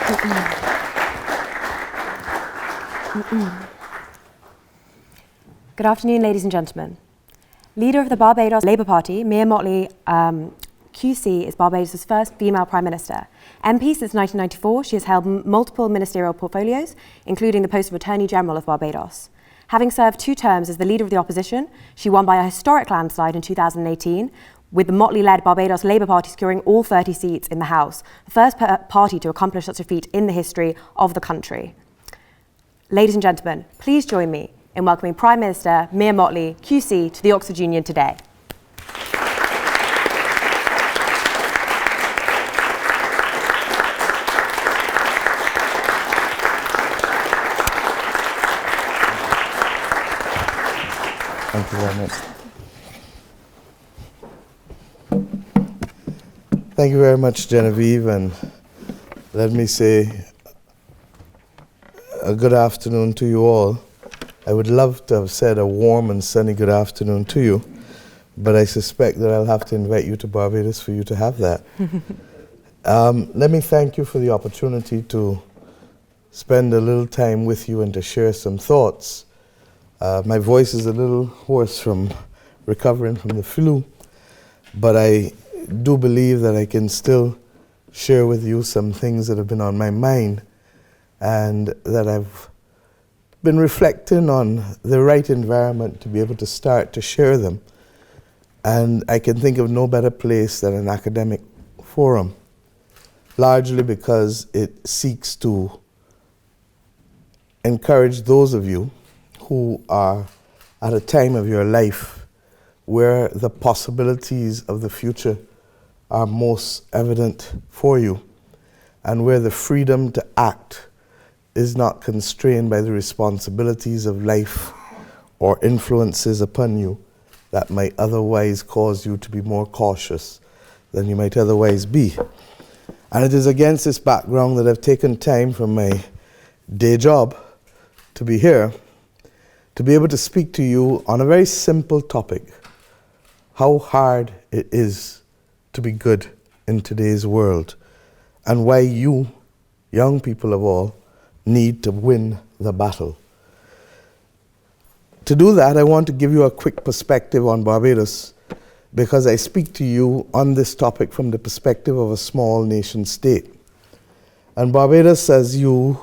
Good afternoon, ladies and gentlemen. Leader of the Barbados Labour Party, Mia Motley, QC, is Barbados' first female Prime Minister. MP since 1994, she has held multiple ministerial portfolios, including the post of Attorney General of Barbados. Having served 2 terms as the Leader of the Opposition, she won by a historic landslide in 2018, with the Motley-led Barbados Labour Party securing all 30 seats in the House, the first party to accomplish such a feat in the history of the country. Ladies and gentlemen, please join me in welcoming Prime Minister Mia Motley, QC, to the Oxford Union today. Thank you very much. Thank you very much, Genevieve, and let me say a good afternoon to you all. I would love to have said a warm and sunny good afternoon to you, but I suspect that I'll have to invite you to Barbados for you to have that. Let me thank you for the opportunity to spend a little time with you and to share some thoughts. My voice is a little hoarse from recovering from the flu, but I do believe that I can still share with you some things that have been on my mind and that I've been reflecting on the right environment to be able to start to share them. And I can think of no better place than an academic forum, largely because it seeks to encourage those of you who are at a time of your life where the possibilities of the future are most evident for you, and where the freedom to act is not constrained by the responsibilities of life or influences upon you that might otherwise cause you to be more cautious than you might otherwise be. And it is against this background that I've taken time from my day job to be here, to be able to speak to you on a very simple topic: how hard it is to be good in today's world, and why you, young people of all, need to win the battle. To do that, I want to give you a quick perspective on Barbados, because I speak to you on this topic from the perspective of a small nation state. And Barbados, as you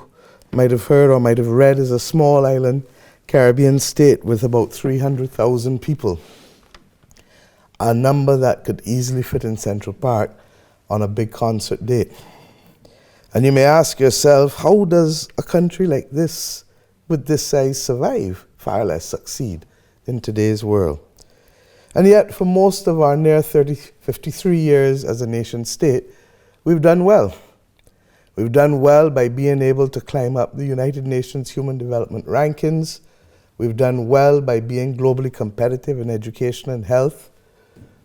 might have heard or might have read, is a small island Caribbean state with about 300,000 people, a number that could easily fit in Central Park on a big concert date. And you may ask yourself, how does a country like this, with this size, survive, far less succeed in today's world? And yet, for most of our near 53 years as a nation state, we've done well. We've done well by being able to climb up the United Nations Human Development Rankings. We've done well by being globally competitive in education and health.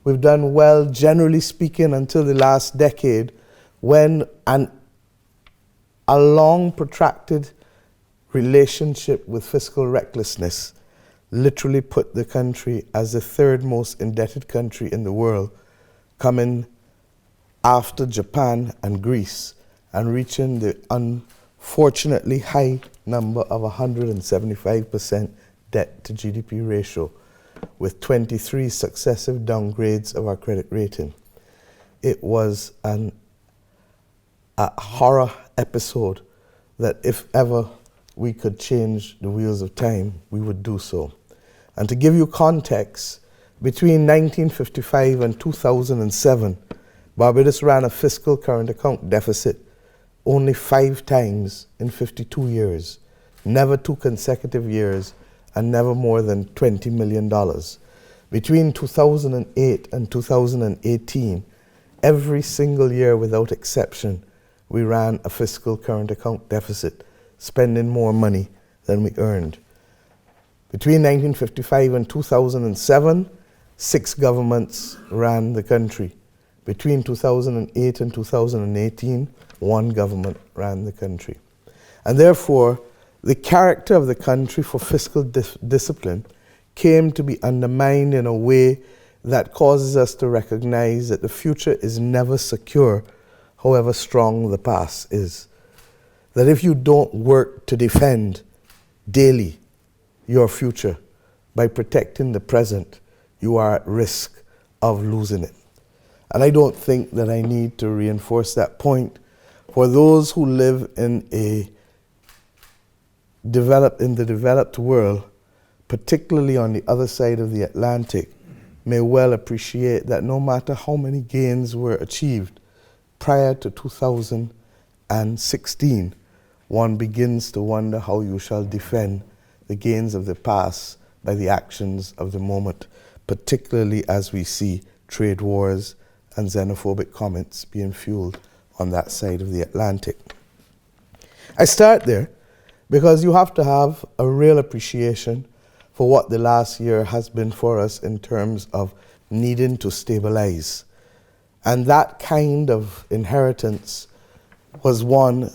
We've done well, generally speaking, until the last decade, when a long, protracted relationship with fiscal recklessness literally put the country as the 3rd most indebted country in the world, coming after Japan and Greece, and reaching the unfortunately high number of 175% debt to GDP ratio, with 23 successive downgrades of our credit rating. It was a horror episode that if ever we could change the wheels of time, we would do so. And to give you context, between 1955 and 2007, Barbados ran a fiscal current account deficit only 5 times in 52 years, never 2 consecutive years, and never more than $20 million. Between 2008 and 2018, every single year without exception, we ran a fiscal current account deficit, spending more money than we earned. Between 1955 and 2007, 6 governments ran the country. Between 2008 and 2018, 1 government ran the country. And therefore, the character of the country for fiscal discipline came to be undermined in a way that causes us to recognize that the future is never secure, however strong the past is. that if you don't work to defend daily your future by protecting the present, you are at risk of losing it. And I don't think that I need to reinforce that point. For those who live in the developed world, particularly on the other side of the Atlantic, may well appreciate that no matter how many gains were achieved prior to 2016, one begins to wonder how you shall defend the gains of the past by the actions of the moment, particularly as we see trade wars and xenophobic comments being fueled on that side of the Atlantic. I start there because you have to have a real appreciation for what the last year has been for us in terms of needing to stabilize. And that kind of inheritance was one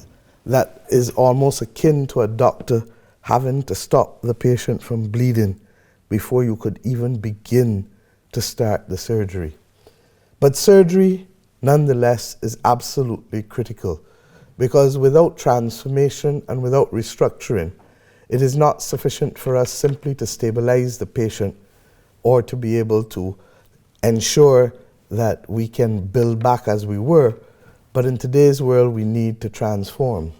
that is almost akin to a doctor having to stop the patient from bleeding before you could even begin to start the surgery. But surgery, nonetheless, is absolutely critical, because without transformation and without restructuring, it is not sufficient for us simply to stabilize the patient or to be able to ensure that we can build back as we were, but in today's world we need to transform.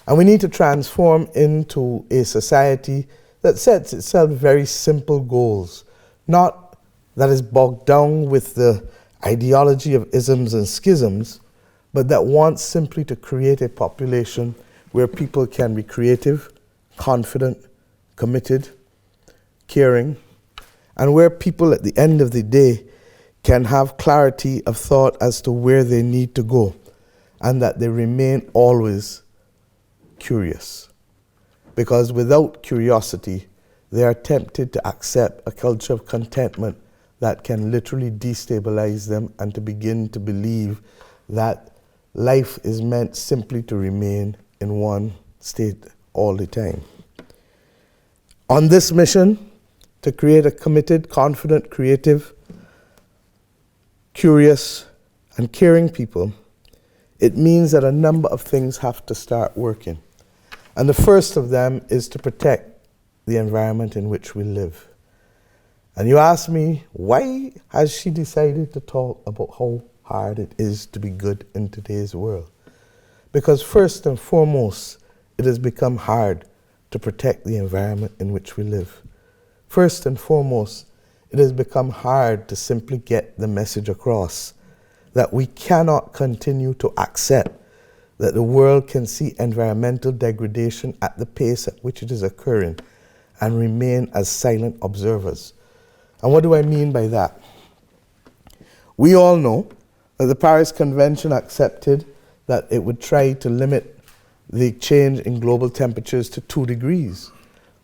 And we need to transform into a society that sets itself very simple goals, not that is bogged down with the ideology of isms and schisms, but that wants simply to create a population where people can be creative, confident, committed, caring, and where people at the end of the day can have clarity of thought as to where they need to go, and that they remain always curious. Because without curiosity, they are tempted to accept a culture of contentment that can literally destabilize them, and to begin to believe that life is meant simply to remain in one state all the time. On this mission, to create a committed, confident, creative, curious, and caring people, it means that a number of things have to start working. And the first of them is to protect the environment in which we live. And you ask me, why has she decided to talk about how hard it is to be good in today's world? Because first and foremost, it has become hard to protect the environment in which we live. First and foremost, it has become hard to simply get the message across that we cannot continue to accept that the world can see environmental degradation at the pace at which it is occurring and remain as silent observers. And what do I mean by that? We all know that the Paris Convention accepted that it would try to limit the change in global temperatures to 2 degrees.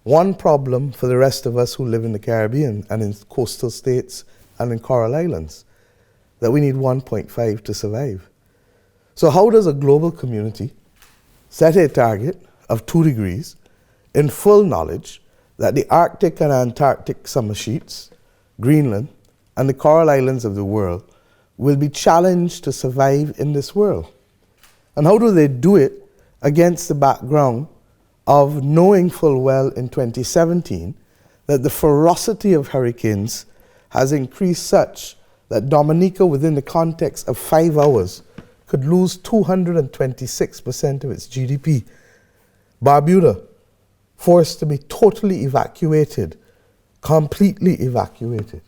One problem for the rest of us who live in the Caribbean and in coastal states and in coral islands, that we need 1.5 to survive. So how does a global community set a target of 2 degrees in full knowledge that the Arctic and Antarctic summer sheets, Greenland, and the coral islands of the world will be challenged to survive in this world? And how do they do it against the background of knowing full well in 2017 that the ferocity of hurricanes has increased such that Dominica, within the context of 5 hours, could lose 226% of its GDP. Barbuda, forced to be totally evacuated, completely evacuated.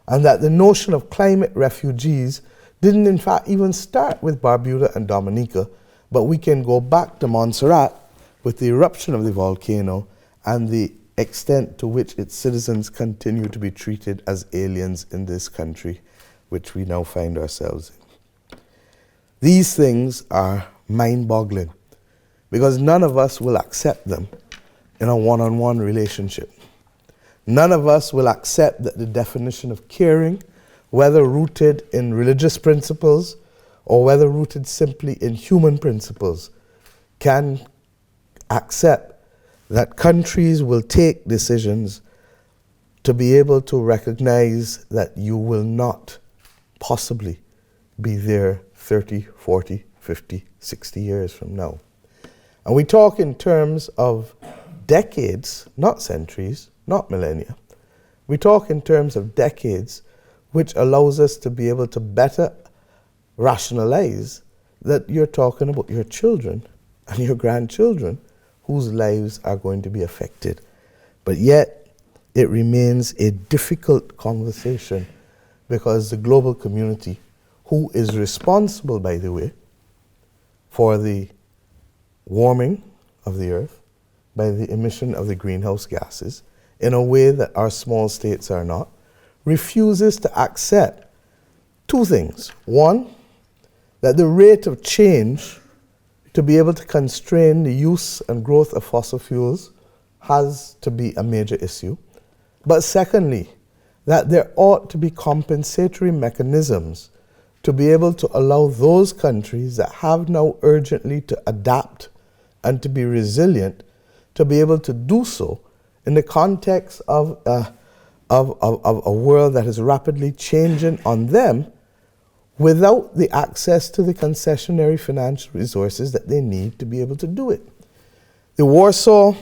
And that the notion of climate refugees didn't in fact even start with Barbuda and Dominica, but we can go back to Montserrat with the eruption of the volcano and the extent to which its citizens continue to be treated as aliens in this country, which we now find ourselves in. These things are mind-boggling, because none of us will accept them in a one-on-one relationship. None of us will accept that the definition of caring, whether rooted in religious principles or whether rooted simply in human principles, can accept that countries will take decisions to be able to recognize that you will not possibly be there 30, 40, 50, 60 years from now. And we talk in terms of decades, not centuries, not millennia. We talk in terms of decades, which allows us to be able to better rationalize that you're talking about your children and your grandchildren whose lives are going to be affected. But yet, it remains a difficult conversation because the global community, who is responsible, by the way, for the warming of the earth by the emission of the greenhouse gases in a way that our small states are not, refuses to accept two things. One, that the rate of change to be able to constrain the use and growth of fossil fuels has to be a major issue. But secondly, that there ought to be compensatory mechanisms to be able to allow those countries that have now urgently to adapt and to be resilient to be able to do so in the context of a world that is rapidly changing on them without the access to the concessionary financial resources that they need to be able to do it. The Warsaw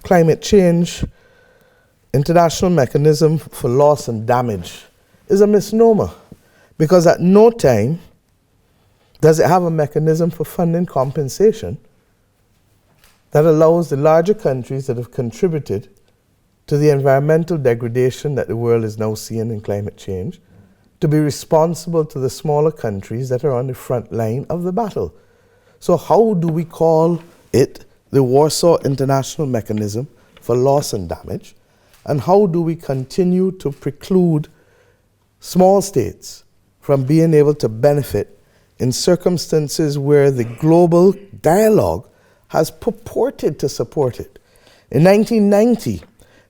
Climate Change International Mechanism for Loss and Damage is a misnomer, because at no time does it have a mechanism for funding compensation that allows the larger countries that have contributed to the environmental degradation that the world is now seeing in climate change to be responsible to the smaller countries that are on the front line of the battle. So how do we call it the Warsaw International Mechanism for Loss and Damage? And how do we continue to preclude small states from being able to benefit in circumstances where the global dialogue has purported to support it? In 1990,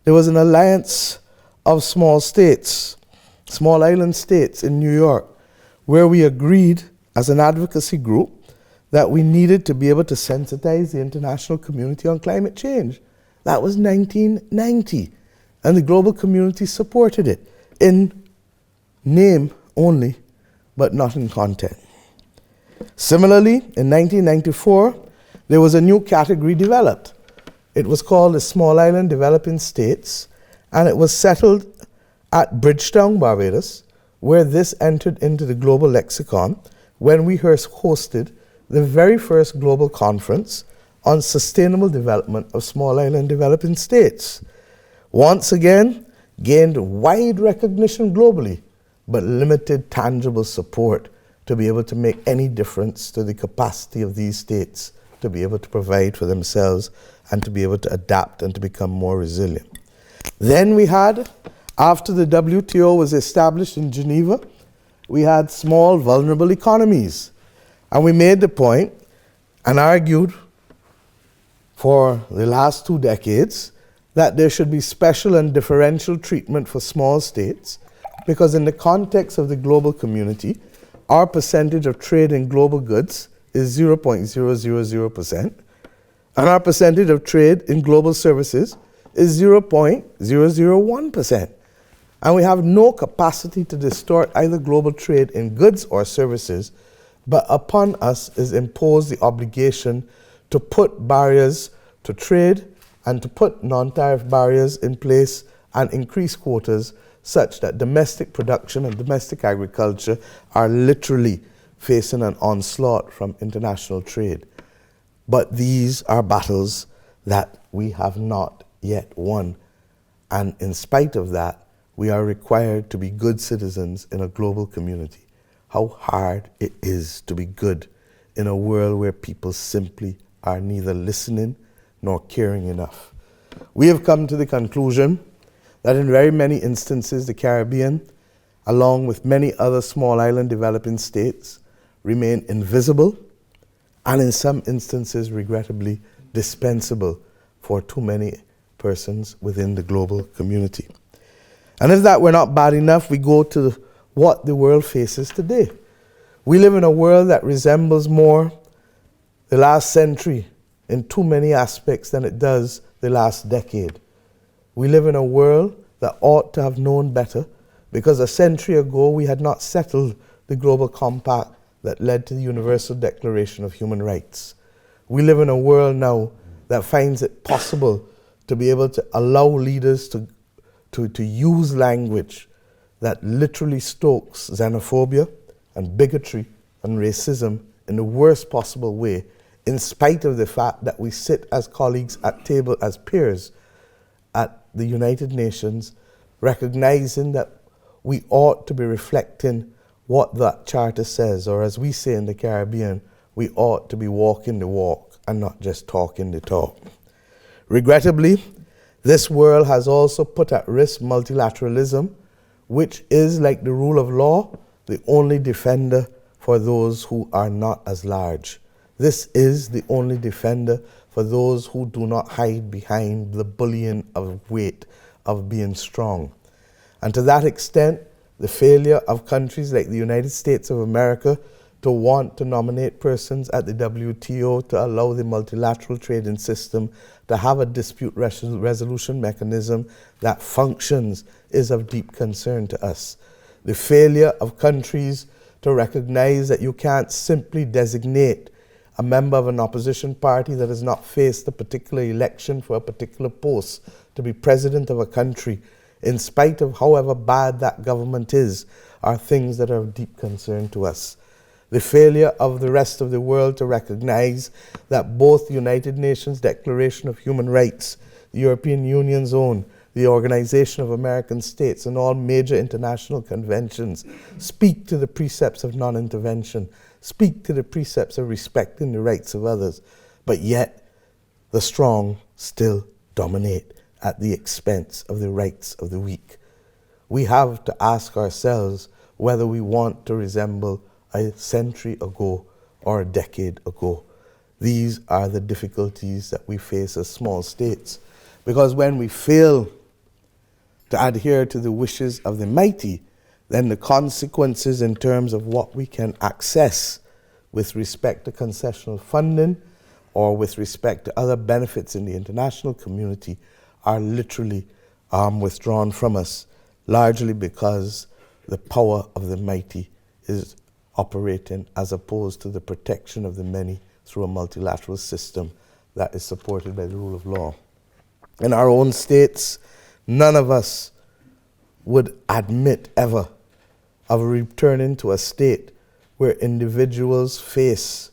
there was an alliance of small states, small island states in New York, where we agreed as an advocacy group that we needed to be able to sensitize the international community on climate change. That was 1990. And the global community supported it in name only, but not in content. Similarly, in 1994, there was a new category developed. It was called the Small Island Developing States, and it was settled at Bridgetown, Barbados, where this entered into the global lexicon when we hosted the very first global conference on sustainable development of small island developing states. Once again, gained wide recognition globally, but limited tangible support to be able to make any difference to the capacity of these states to be able to provide for themselves and to be able to adapt and to become more resilient. Then we had, after the WTO was established in Geneva, we had small vulnerable economies. And we made the point and argued for the last 2 decades that there should be special and differential treatment for small states, because in the context of the global community, our percentage of trade in global goods is 0.000%, and our percentage of trade in global services is 0.001%. And we have no capacity to distort either global trade in goods or services, but upon us is imposed the obligation to put barriers to trade and to put non-tariff barriers in place and increase quotas such that domestic production and domestic agriculture are literally facing an onslaught from international trade. But these are battles that we have not yet won. And in spite of that, we are required to be good citizens in a global community. How hard it is to be good in a world where people simply are neither listening nor caring enough. We have come to the conclusion that in very many instances the Caribbean, along with many other small island developing states, remain invisible and in some instances regrettably dispensable for too many persons within the global community. And if that were not bad enough, we go to what the world faces today. We live in a world that resembles more the last century in too many aspects than it does the last decade. We live in a world that ought to have known better, because a century ago we had not settled the global compact that led to the Universal Declaration of Human Rights. We live in a world now that finds it possible to be able to allow leaders to use language that literally stokes xenophobia and bigotry and racism in the worst possible way, in spite of the fact that we sit as colleagues at table, as peers at the United Nations, recognizing that we ought to be reflecting what that charter says, or as we say in the Caribbean, we ought to be walking the walk and not just talking the talk. Regrettably, this world has also put at risk multilateralism, which is, like the rule of law, the only defender for those who are not as large. This is the only defender for those who do not hide behind the bullion of weight of being strong. And to that extent, the failure of countries like the United States of America to want to nominate persons at the WTO to allow the multilateral trading system to have a dispute resolution mechanism that functions is of deep concern to us. The failure of countries to recognize that you can't simply designate a member of an opposition party that has not faced a particular election for a particular post to be president of a country, in spite of however bad that government is, are things that are of deep concern to us. The failure of the rest of the world to recognize that both the United Nations Declaration of Human Rights, the European Union's own, the Organization of American States, and all major international conventions speak to the precepts of non-intervention, speak to the precepts of respecting the rights of others, but yet the strong still dominate at the expense of the rights of the weak. We have to ask ourselves whether we want to resemble a century ago or a decade ago. These are the difficulties that we face as small states, because when we fail to adhere to the wishes of the mighty, then the consequences in terms of what we can access with respect to concessional funding or with respect to other benefits in the international community are literally withdrawn from us, largely because the power of the mighty is operating as opposed to the protection of the many through a multilateral system that is supported by the rule of law. In our own states, none of us would admit ever of returning to a state where individuals face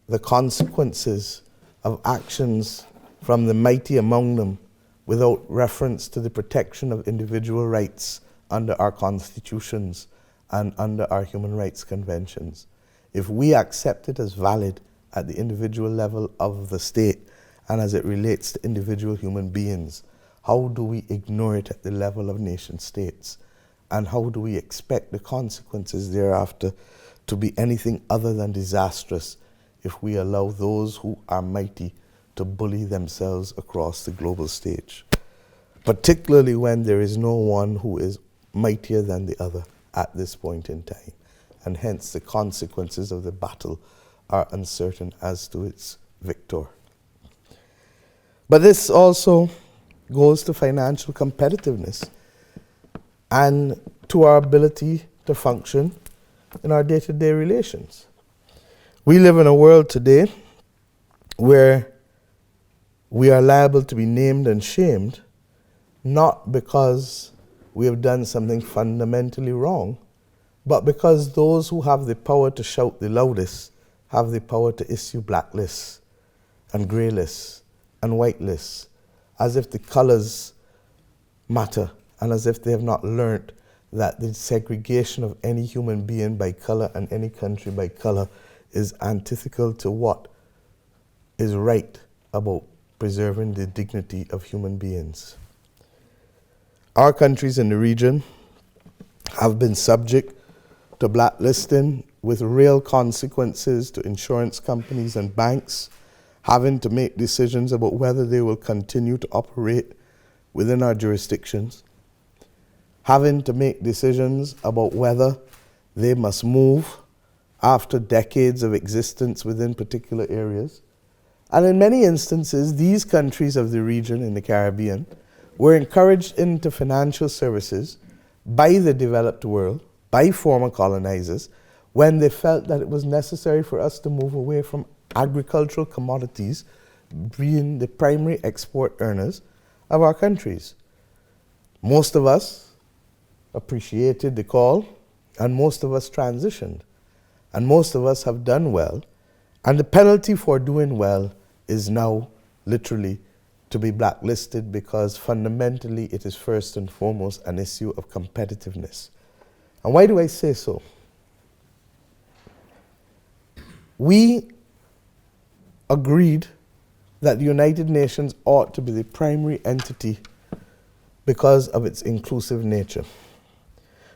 the consequences of actions from the mighty among them without reference to the protection of individual rights under our constitutions and under our human rights conventions. If we accept it as valid at the individual level of the state and as it relates to individual human beings, how do we ignore it at the level of nation states? And how do we expect the consequences thereafter to be anything other than disastrous if we allow those who are mighty to bully themselves across the global stage? Particularly when there is no one who is mightier than the other at this point in time, and hence the consequences of the battle are uncertain as to its victor. But this also goes to financial competitiveness and to our ability to function in our day-to-day relations. We live in a world today where we are liable to be named and shamed, not because we have done something fundamentally wrong, but because those who have the power to shout the loudest have the power to issue blacklists and grey lists and white lists, as if the colors matter and as if they have not learnt that the segregation of any human being by color and any country by color is antithetical to what is right about preserving the dignity of human beings. Our countries in the region have been subject to blacklisting with real consequences to insurance companies and banks having to make decisions about whether they will continue to operate within our jurisdictions, having to make decisions about whether they must move after decades of existence within particular areas. And in many instances, these countries of the region in the Caribbean were encouraged into financial services by the developed world, by former colonizers, when they felt that it was necessary for us to move away from agricultural commodities being the primary export earners of our countries. Most of us appreciated the call, and most of us transitioned, and most of us have done well, and the penalty for doing well is now literally to be blacklisted, because fundamentally it is first and foremost an issue of competitiveness. And why do I say so? We agreed that the United Nations ought to be the primary entity because of its inclusive nature.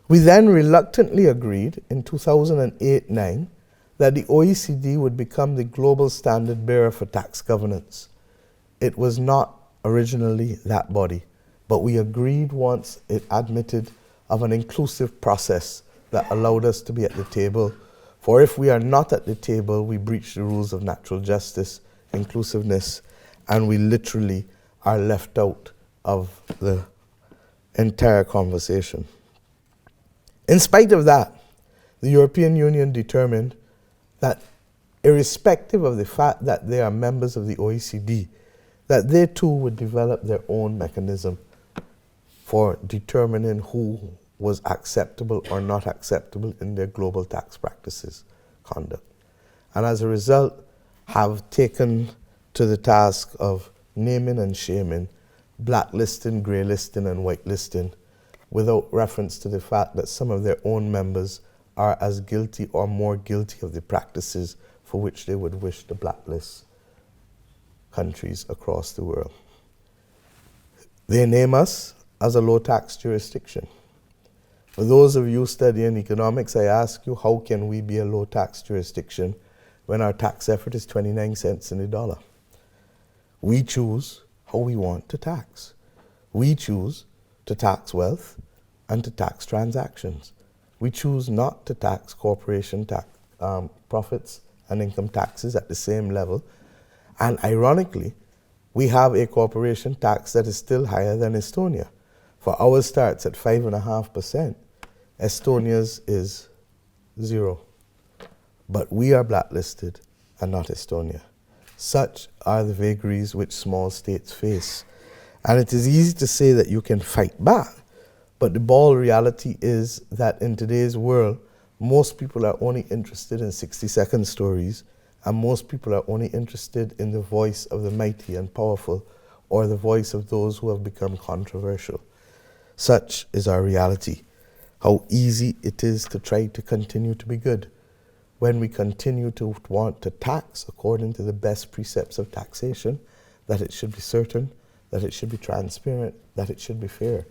We then reluctantly agreed in 2008-9 that the OECD would become the global standard bearer for tax governance. It was not originally that body, but we agreed once it admitted of an inclusive process that allowed us to be at the table. For if we are not at the table, we breach the rules of natural justice, inclusiveness, and we literally are left out of the entire conversation. In spite of that, the European Union determined that irrespective of the fact that they are members of the OECD, that they too would develop their own mechanism for determining who was acceptable or not acceptable in their global tax practices conduct. And as a result, have taken to the task of naming and shaming, blacklisting, greylisting, and whitelisting, without reference to the fact that some of their own members are as guilty or more guilty of the practices for which they would wish to blacklist countries across the world. They name us as a low-tax jurisdiction. For those of you studying economics, I ask you, how can we be a low-tax jurisdiction when our tax effort is 29 cents in the dollar? We choose how we want to tax. We choose to tax wealth and to tax transactions. We choose not to tax corporation profits and income taxes at the same level. And ironically, we have a corporation tax that is still higher than Estonia. For ours starts at 5.5%. Estonia's is 0. But we are blacklisted and not Estonia. Such are the vagaries which small states face. And it is easy to say that you can fight back, but the bald reality is that in today's world, most people are only interested in 60-second stories, and most people are only interested in the voice of the mighty and powerful, or the voice of those who have become controversial. Such is our reality. How easy it is to try to continue to be good when we continue to want to tax according to the best precepts of taxation, that it should be certain, that it should be transparent, that it should be fair.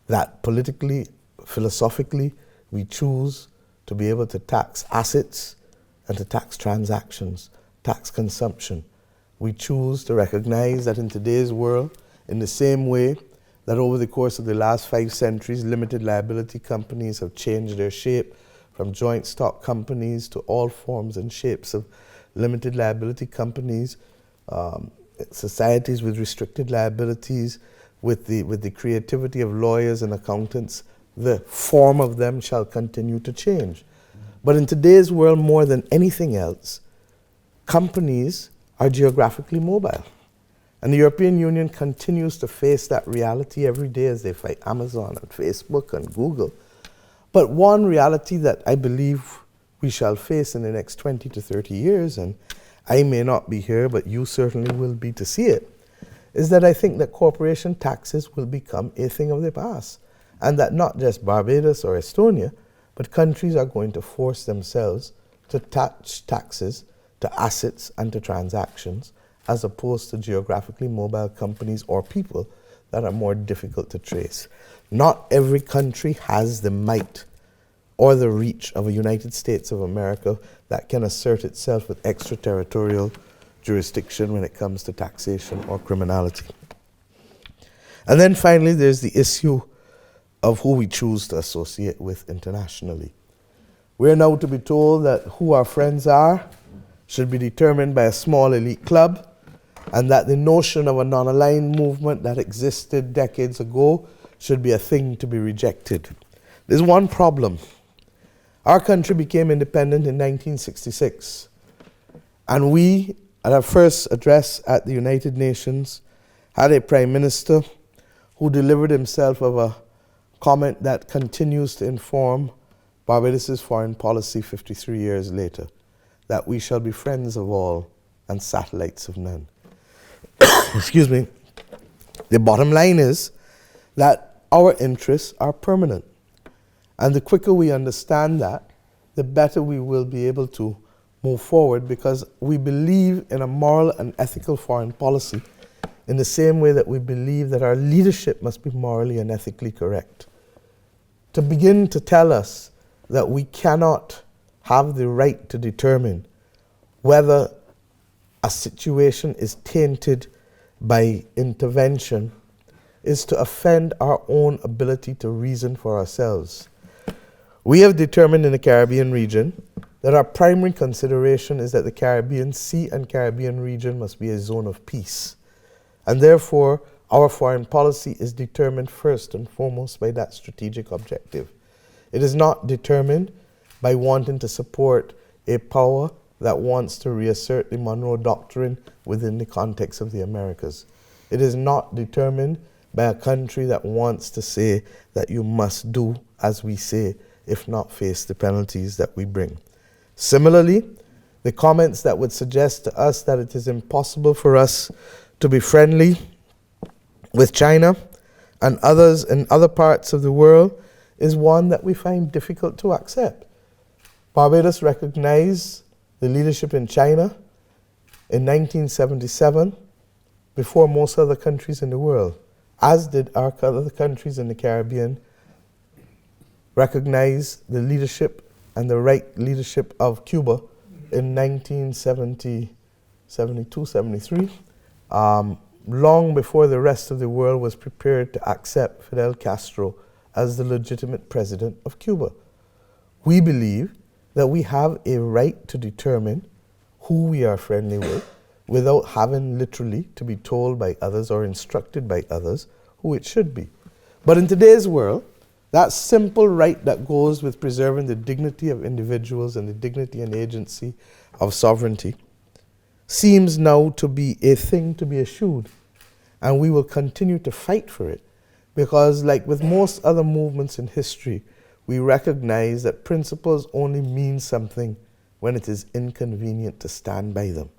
That politically, philosophically, we choose to be able to tax assets and to tax transactions, tax consumption. We choose to recognize that in today's world, in the same way that over the course of the last 5 centuries, limited liability companies have changed their shape from joint stock companies to all forms and shapes of limited liability companies, societies with restricted liabilities, with the creativity of lawyers and accountants, the form of them shall continue to change. But in today's world, more than anything else, companies are geographically mobile. And the European Union continues to face that reality every day as they fight Amazon and Facebook and Google. But one reality that I believe we shall face in the next 20 to 30 years, and I may not be here, but you certainly will be to see it, is that I think that corporation taxes will become a thing of the past. And that not just Barbados or Estonia, but countries are going to force themselves to attach taxes to assets and to transactions, as opposed to geographically mobile companies or people that are more difficult to trace. Not every country has the might or the reach of a United States of America that can assert itself with extraterritorial jurisdiction when it comes to taxation or criminality. And then finally, there's the issue of who we choose to associate with internationally. We're now to be told that who our friends are should be determined by a small elite club, and that the notion of a non-aligned movement that existed decades ago should be a thing to be rejected. There's one problem. Our country became independent in 1966. And we, at our first address at the United Nations, had a Prime Minister who delivered himself of a comment that continues to inform Barbados' foreign policy 53 years later, that we shall be friends of all and satellites of none. Excuse me. The bottom line is that our interests are permanent. And the quicker we understand that, the better we will be able to move forward, because we believe in a moral and ethical foreign policy in the same way that we believe that our leadership must be morally and ethically correct. To begin to tell us that we cannot have the right to determine whether a situation is tainted by intervention is to offend our own ability to reason for ourselves. We have determined in the Caribbean region that our primary consideration is that the Caribbean Sea and Caribbean region must be a zone of peace. And therefore, our foreign policy is determined first and foremost by that strategic objective. It is not determined by wanting to support a power that wants to reassert the Monroe Doctrine within the context of the Americas. It is not determined by a country that wants to say that you must do as we say, if not face the penalties that we bring. Similarly, the comments that would suggest to us that it is impossible for us to be friendly with China and others in other parts of the world is one that we find difficult to accept. Barbados recognized the leadership in China in 1977 before most other countries in the world, as did our other countries in the Caribbean recognize the leadership and the right leadership of Cuba in 1970, 72, 73, long before the rest of the world was prepared to accept Fidel Castro as the legitimate president of Cuba. We believe that we have a right to determine who we are friendly with without having literally to be told by others or instructed by others who it should be. But in today's world, that simple right that goes with preserving the dignity of individuals and the dignity and agency of sovereignty seems now to be a thing to be eschewed. And we will continue to fight for it because, like with most other movements in history, we recognize that principles only mean something when it is inconvenient to stand by them.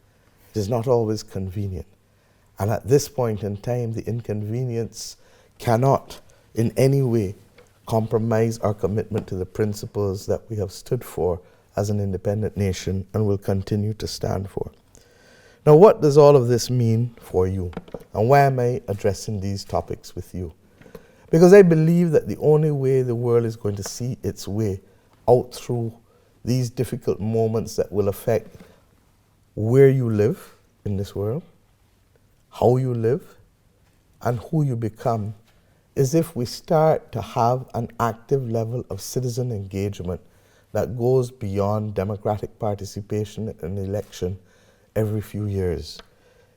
It is not always convenient. And at this point in time, the inconvenience cannot in any way compromise our commitment to the principles that we have stood for as an independent nation and will continue to stand for. Now, what does all of this mean for you? And why am I addressing these topics with you? Because I believe that the only way the world is going to see its way out through these difficult moments that will affect where you live in this world, how you live, and who you become is if we start to have an active level of citizen engagement that goes beyond democratic participation in an election every few years.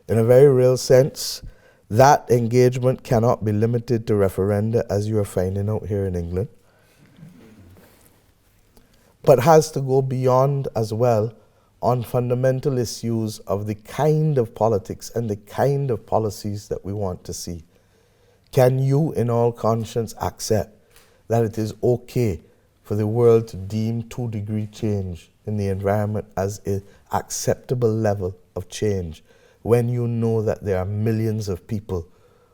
In a very real sense, that engagement cannot be limited to referenda, as you are finding out here in England, but has to go beyond as well on fundamental issues of the kind of politics and the kind of policies that we want to see. Can you, in all conscience, accept that it is okay for the world to deem 2-degree change in the environment as an acceptable level of change when you know that there are millions of people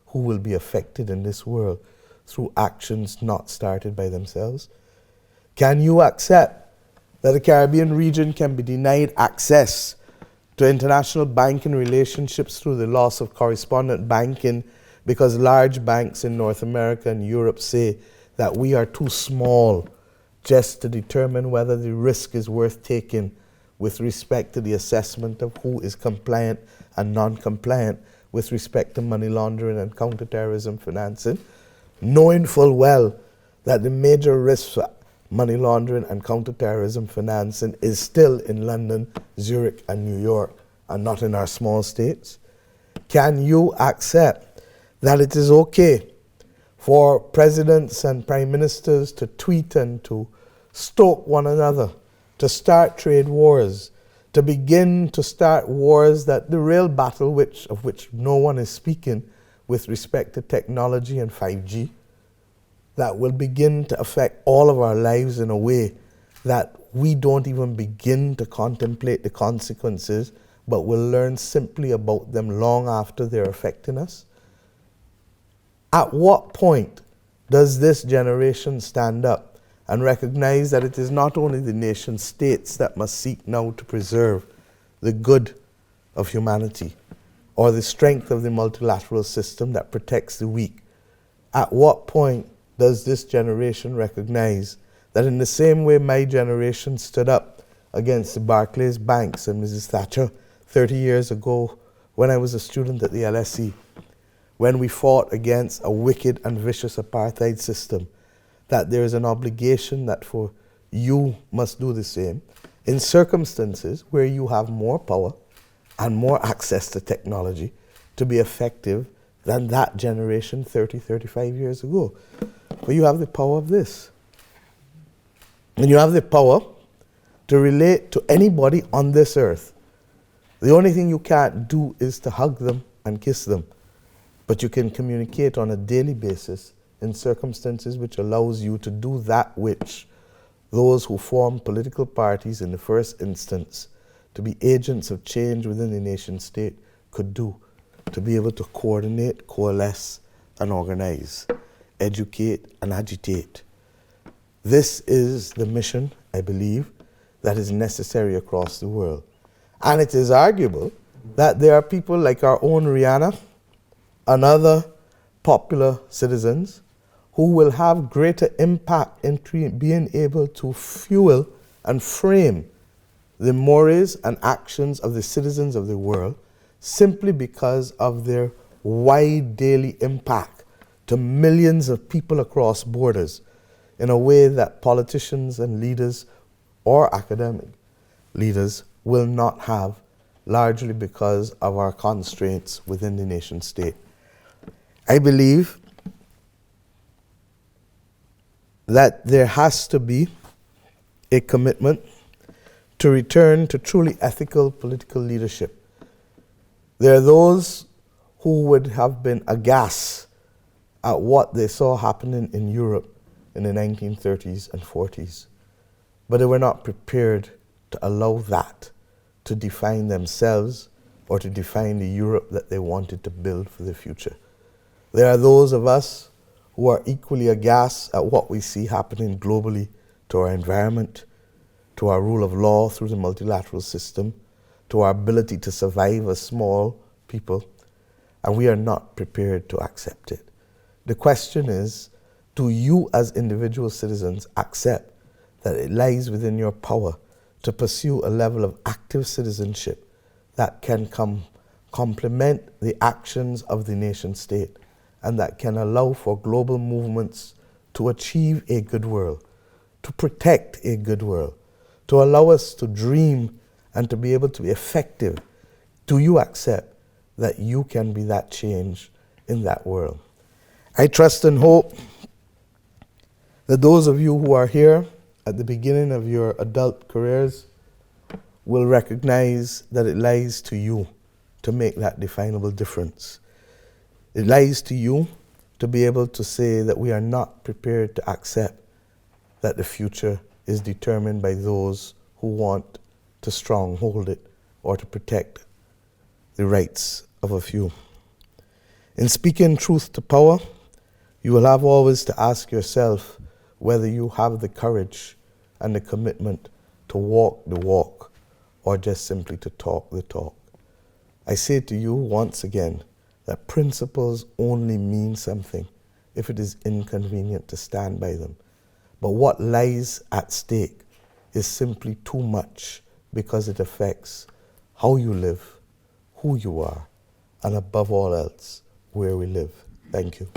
who will be affected in this world through actions not started by themselves? Can you accept that the Caribbean region can be denied access to international banking relationships through the loss of correspondent banking because large banks in North America and Europe say that we are too small just to determine whether the risk is worth taking with respect to the assessment of who is compliant and non-compliant with respect to money laundering and counterterrorism financing, knowing full well that the major risks for money laundering and counterterrorism financing is still in London, Zurich, and New York, and not in our small states? Can you accept that it is okay for presidents and prime ministers to tweet and to stoke one another, to start trade wars, to begin to start wars that the real battle of which no one is speaking with respect to technology and 5G, that will begin to affect all of our lives in a way that we don't even begin to contemplate the consequences, but will learn simply about them long after they're affecting us? At what point does this generation stand up and recognize that it is not only the nation states that must seek now to preserve the good of humanity or the strength of the multilateral system that protects the weak? At what point does this generation recognize that in the same way my generation stood up against the Barclays banks and Mrs. Thatcher 30 years ago when I was a student at the LSE, when we fought against a wicked and vicious apartheid system, that there is an obligation that for you must do the same in circumstances where you have more power and more access to technology to be effective than that generation 30, 35 years ago. But you have the power of this. And you have the power to relate to anybody on this earth. The only thing you can't do is to hug them and kiss them. But you can communicate on a daily basis in circumstances which allows you to do that which those who form political parties in the first instance to be agents of change within the nation state could do, to be able to coordinate, coalesce, and organize, educate, and agitate. This is the mission, I believe, that is necessary across the world. And it is arguable that there are people like our own Rihanna and other popular citizens who will have greater impact in being able to fuel and frame the mores and actions of the citizens of the world simply because of their wide daily impact to millions of people across borders in a way that politicians and leaders or academic leaders will not have, largely because of our constraints within the nation state. I believe that there has to be a commitment to return to truly ethical political leadership. There are those who would have been aghast at what they saw happening in Europe in the 1930s and 40s, but they were not prepared to allow that to define themselves or to define the Europe that they wanted to build for the future. There are those of us who are equally aghast at what we see happening globally to our environment, to our rule of law through the multilateral system, to our ability to survive as small people, and we are not prepared to accept it. The question is, do you as individual citizens accept that it lies within your power to pursue a level of active citizenship that can complement the actions of the nation state and that can allow for global movements to achieve a good world, to protect a good world, to allow us to dream and to be able to be effective? Do you accept that you can be that change in that world? I trust and hope that those of you who are here at the beginning of your adult careers will recognize that it lies to you to make that definable difference. It lies to you to be able to say that we are not prepared to accept that the future is determined by those who want to stronghold it or to protect the rights of a few. In speaking truth to power, you will have always to ask yourself whether you have the courage and the commitment to walk the walk or just simply to talk the talk. I say to you once again that principles only mean something if it is inconvenient to stand by them. But what lies at stake is simply too much because it affects how you live, who you are, and above all else, where we live. Thank you.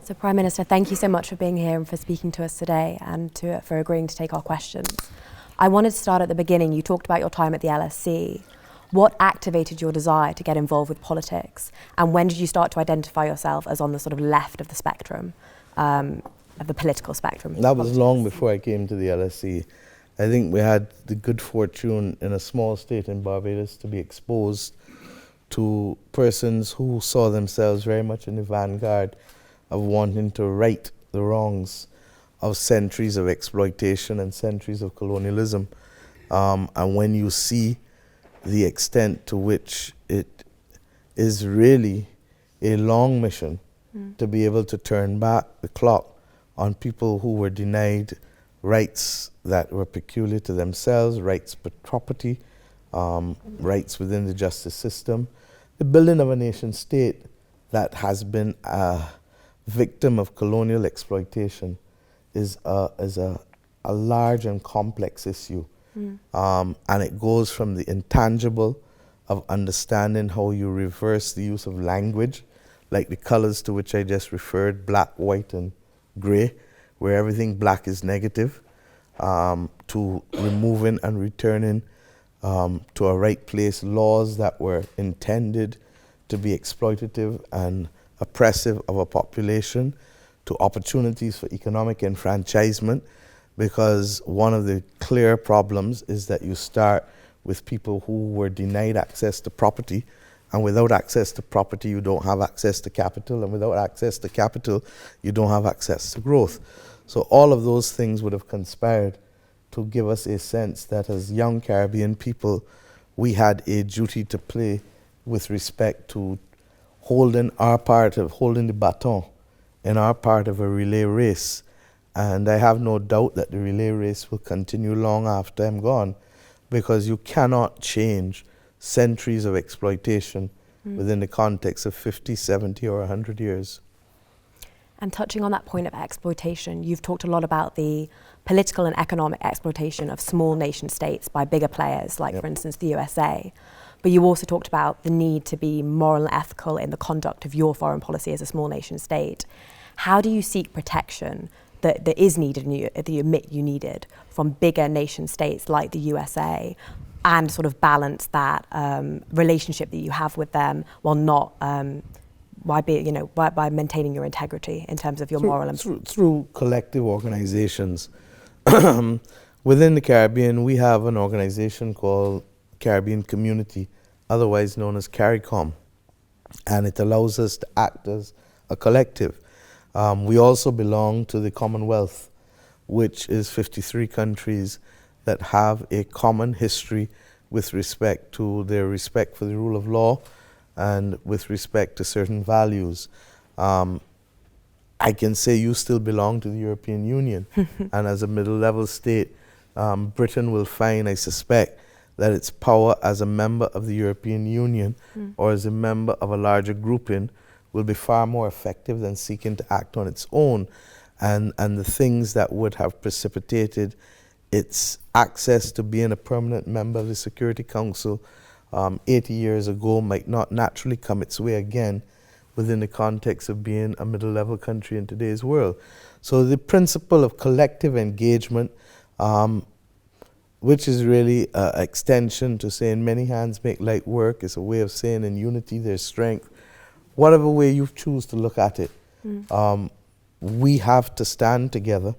So, Prime Minister, thank you so much for being here and for speaking to us today and for agreeing to take our questions. I wanted to start at the beginning. You talked about your time at the LSC. What activated your desire to get involved with politics? And when did you start to identify yourself as on the sort of left of the spectrum, of the political spectrum? That was long before I came to the LSE. I think we had the good fortune in a small state in Barbados to be exposed to persons who saw themselves very much in the vanguard of wanting to right the wrongs of centuries of exploitation and centuries of colonialism. And when you see the extent to which it is really a long mission to be able to turn back the clock on people who were denied rights that were peculiar to themselves, rights but property, rights within the justice system. The building of a nation state that has been a victim of colonial exploitation is a large and complex issue. And it goes from the intangible of understanding how you reverse the use of language, like the colors to which I just referred, black, white, and gray, where everything black is negative, to removing and returning to a right place laws that were intended to be exploitative and oppressive of a population, to opportunities for economic enfranchisement, because one of the clear problems is that you start with people who were denied access to property, and without access to property you don't have access to capital, and without access to capital you don't have access to growth. So all of those things would have conspired to give us a sense that as young Caribbean people we had a duty to play with respect to holding the baton in our part of a relay race. And I have no doubt that the relay race will continue long after I'm gone, because you cannot change centuries of exploitation within the context of 50, 70, or 100 years. And touching on that point of exploitation, you've talked a lot about the political and economic exploitation of small nation states by bigger players, like, for instance, the USA. But you also talked about the need to be moral and ethical in the conduct of your foreign policy as a small nation state. How do you seek protection that is needed, and that you admit you needed, from bigger nation states like the USA, and sort of balance that relationship that you have with them while not, by maintaining your integrity in terms of your moral and through collective organizations. Within the Caribbean, we have an organization called Caribbean Community, otherwise known as CARICOM, and it allows us to act as a collective. We also belong to the Commonwealth, which is 53 countries that have a common history with respect to their respect for the rule of law and with respect to certain values. I can say you still belong to the European Union, and as a middle-level state, Britain will find, I suspect, that its power as a member of the European Union or as a member of a larger grouping will be far more effective than seeking to act on its own. And the things that would have precipitated its access to being a permanent member of the Security Council 80 years ago might not naturally come its way again within the context of being a middle-level country in today's world. So the principle of collective engagement, which is really an extension to saying many hands make light work, is a way of saying in unity there's strength. Whatever way you choose to look at it, we have to stand together.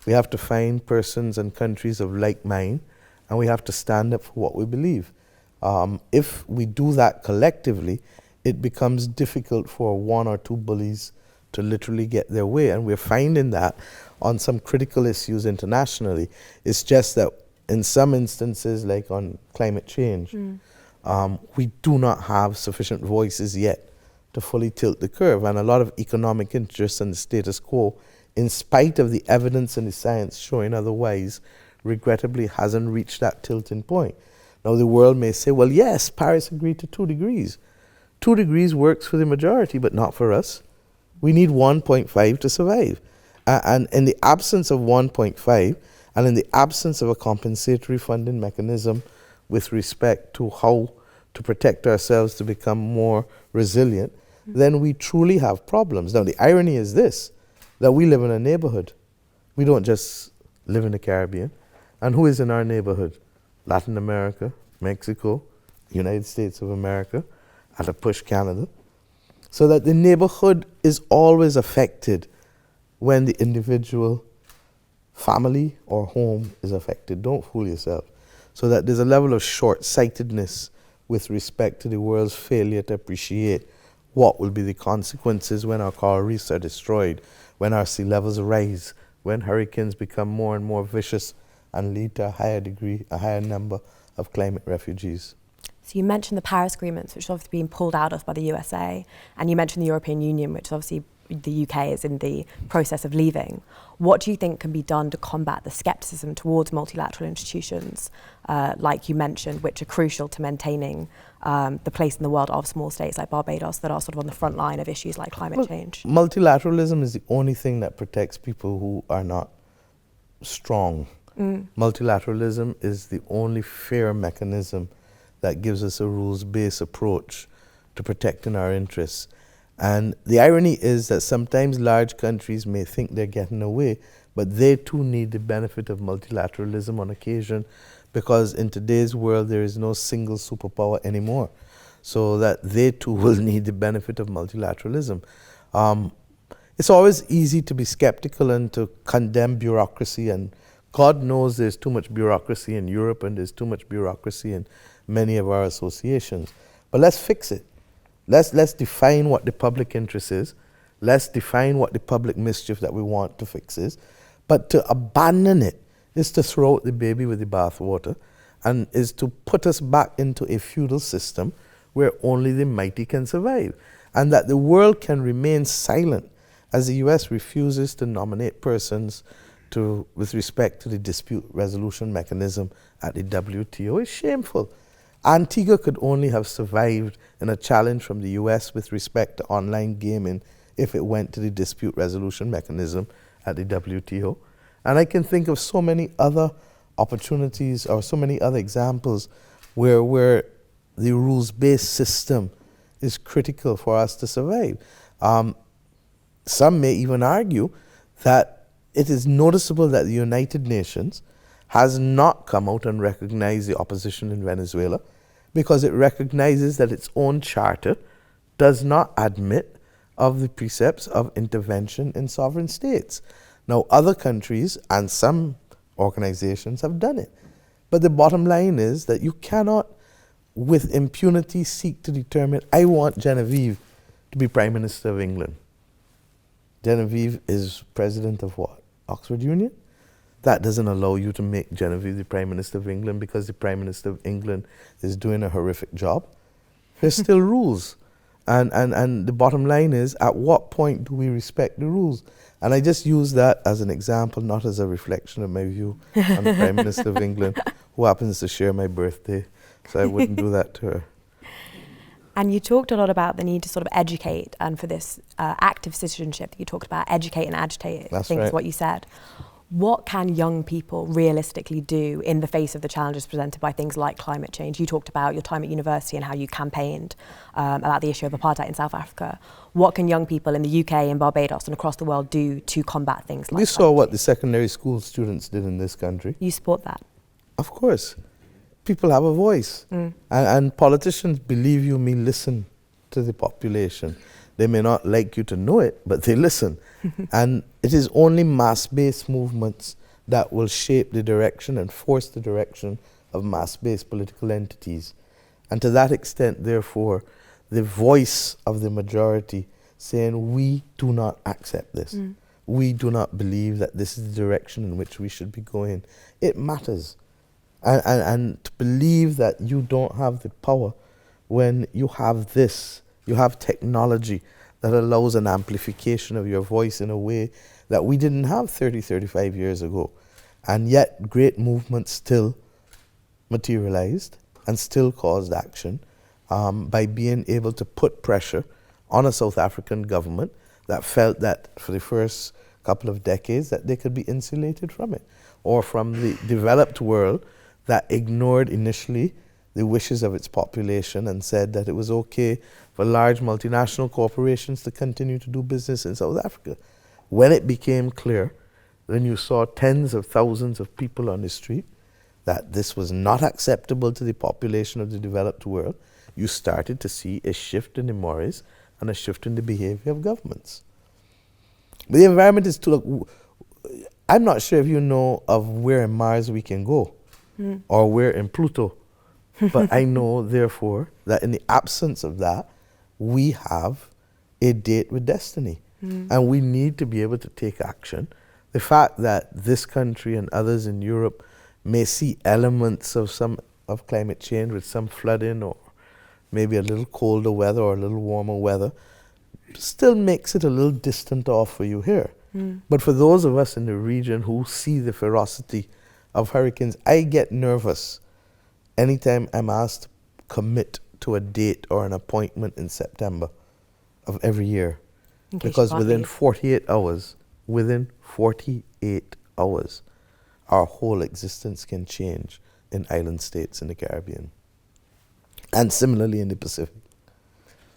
We have to find persons and countries of like mind, and we have to stand up for what we believe. If we do that collectively, it becomes difficult for one or two bullies to literally get their way, and we're finding that on some critical issues internationally. It's just that in some instances, like on climate change, we do not have sufficient voices yet to fully tilt the curve, and a lot of economic interests in the status quo, in spite of the evidence and the science showing otherwise, regrettably hasn't reached that tilting point. Now the world may say, well, yes, Paris agreed to 2 degrees. 2 degrees works for the majority, but not for us. We need 1.5 to survive. And in the absence of 1.5, and in the absence of a compensatory funding mechanism with respect to how to protect ourselves to become more resilient, then we truly have problems. Now, the irony is this, that we live in a neighborhood. We don't just live in the Caribbean. And who is in our neighborhood? Latin America, Mexico, United States of America, at a push Canada. So that the neighborhood is always affected when the individual family or home is affected. Don't fool yourself. So that there's a level of short-sightedness with respect to the world's failure to appreciate what will be the consequences when our coral reefs are destroyed, when our sea levels rise, when hurricanes become more and more vicious and lead to a higher number of climate refugees. So you mentioned the Paris agreements, which have obviously been pulled out of by the USA, and you mentioned the European Union, which obviously the UK is in the process of leaving. What do you think can be done to combat the scepticism towards multilateral institutions, like you mentioned, which are crucial to maintaining the place in the world of small states like Barbados that are sort of on the front line of issues like climate change? Multilateralism is the only thing that protects people who are not strong. Multilateralism is the only fair mechanism that gives us a rules-based approach to protecting our interests. And the irony is that sometimes large countries may think they're getting away, but they too need the benefit of multilateralism on occasion, because in today's world there is no single superpower anymore. So that they too will need the benefit of multilateralism. It's always easy to be skeptical and to condemn bureaucracy, and God knows there's too much bureaucracy in Europe and there's too much bureaucracy in many of our associations. But let's fix it. Let's define what the public interest is. Let's define what the public mischief that we want to fix is. But to abandon it is to throw out the baby with the bathwater, and is to put us back into a feudal system where only the mighty can survive, and that the world can remain silent as the US refuses to nominate persons with respect to the dispute resolution mechanism at the WTO is shameful. Antigua could only have survived in a challenge from the US with respect to online gaming if it went to the dispute resolution mechanism at the WTO. And I can think of so many other opportunities or so many other examples where the rules-based system is critical for us to survive. Some may even argue that it is noticeable that the United Nations has not come out and recognized the opposition in Venezuela, because it recognizes that its own charter does not admit of the precepts of intervention in sovereign states. Now, other countries and some organizations have done it. But the bottom line is that you cannot, with impunity, seek to determine, I want Genevieve to be Prime Minister of England. Genevieve is president of what? Oxford Union? That doesn't allow you to make Genevieve the Prime Minister of England because the Prime Minister of England is doing a horrific job. There's still rules. And the bottom line is, at what point do we respect the rules? And I just use that as an example, not as a reflection of my view on the Prime Minister of England, who happens to share my birthday. So I wouldn't do that to her. And you talked a lot about the need to sort of educate, and for this active citizenship that you talked about, educate and agitate, I think is what you said. What can young people realistically do in the face of the challenges presented by things like climate change? You talked about your time at university and how you campaigned about the issue of apartheid in South Africa. What can young people in the UK and Barbados and across the world do to combat things like that? We saw what the secondary school students did in this country. You support that? Of course. People have a voice. And politicians, believe you me, listen to the population. They may not like you to know it, but they listen. And it is only mass-based movements that will shape the direction and force the direction of mass-based political entities. And to that extent, therefore, the voice of the majority saying, we do not accept this. We do not believe that this is the direction in which we should be going. It matters. And to believe that you don't have the power when you have this, you have technology that allows an amplification of your voice in a way that we didn't have 30, 35 years ago. And yet great movements still materialized and still caused action by being able to put pressure on a South African government that felt that for the first couple of decades that they could be insulated from it, or from the developed world that ignored initially the wishes of its population and said that it was okay for large multinational corporations to continue to do business in South Africa. When it became clear, then you saw tens of thousands of people on the street that this was not acceptable to the population of the developed world, you started to see a shift in the mores and a shift in the behavior of governments. But the environment is too, I'm not sure if you know of where in Mars we can go or where in Pluto, but I know, therefore, that in the absence of that, we have a date with destiny. And we need to be able to take action. The fact that this country and others in Europe may see elements of climate change with some flooding or maybe a little colder weather or a little warmer weather still makes it a little distant off for you here. But for those of us in the region who see the ferocity of hurricanes, I get nervous anytime I'm asked to commit to a date or an appointment in September of every year. Because within 48 hours, our whole existence can change in island states in the Caribbean. And similarly in the Pacific.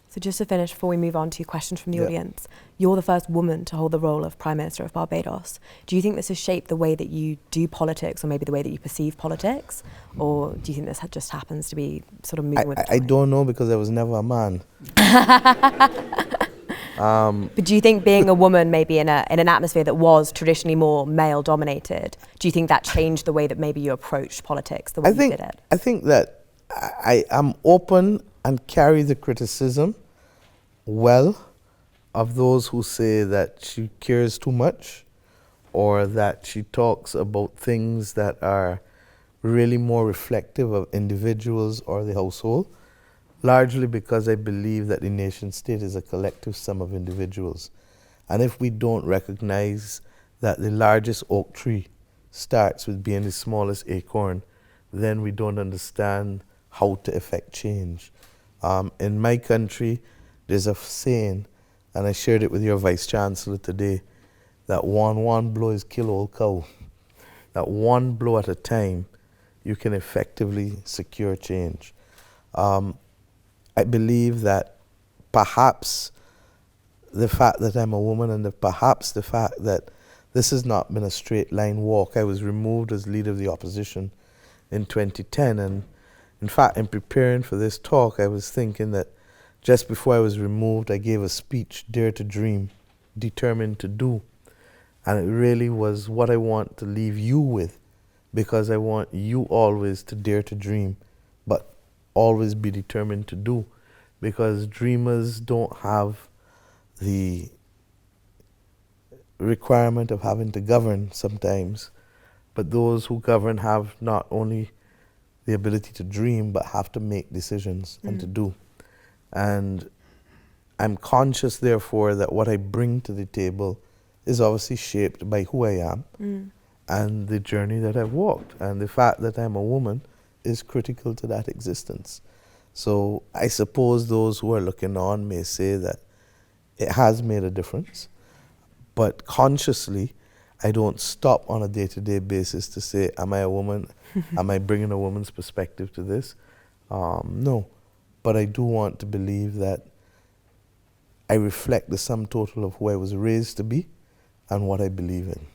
So just to finish, before we move on to questions from the audience, you're the first woman to hold the role of Prime Minister of Barbados. Do you think this has shaped the way that you do politics or maybe the way that you perceive politics? Or do you think this just happens to be sort of moving with the I time? don't know, because I was never a man. But do you think being a woman maybe in an atmosphere that was traditionally more male dominated, do you think that changed the way that maybe you approached politics, the way you did it? I think that I am open and carry the criticism well of those who say that she cares too much or that she talks about things that are really more reflective of individuals or the household, largely because I believe that the nation state is a collective sum of individuals. And if we don't recognize that the largest oak tree starts with being the smallest acorn, then we don't understand how to effect change. In my country, there's a saying, and I shared it with your Vice Chancellor today, that one blow is kill old cow. That one blow at a time, you can effectively secure change. I believe that perhaps the fact that I'm a woman and perhaps the fact that this has not been a straight line walk. I was removed as leader of the opposition in 2010, and in fact, in preparing for this talk, I was thinking that just before I was removed, I gave a speech, Dare to Dream, Determined to Do. And it really was what I want to leave you with, because I want you always to dare to dream, but always be determined to do, because dreamers don't have the requirement of having to govern sometimes, but those who govern have not only the ability to dream, but have to make decisions and to do. And I'm conscious, therefore, that what I bring to the table is obviously shaped by who I am and the journey that I've walked. And the fact that I'm a woman is critical to that existence. So I suppose those who are looking on may say that it has made a difference, but consciously, I don't stop on a day-to-day basis to say, am I a woman? Am I bringing a woman's perspective to this? No, but I do want to believe that I reflect the sum total of who I was raised to be and what I believe in.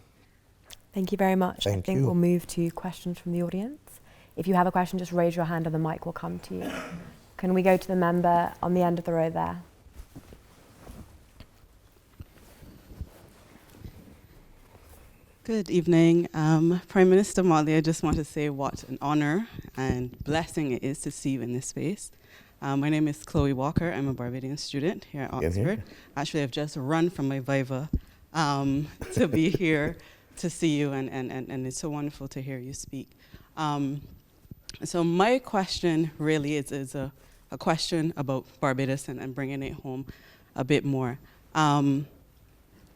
Thank you very much. Thank I think you. we'll move to questions from the audience. If you have a question, just raise your hand and the mic will come to you. Can we go to the member on the end of the row there? Good evening. Prime Minister Motley, I just want to say what an honor and blessing it is to see you in this space. My name is Chloe Walker. I'm a Barbadian student here at Oxford. Actually, I've just run from my Viva to be here to see you, and it's so wonderful to hear you speak. So my question really is a question about Barbados and bringing it home a bit more.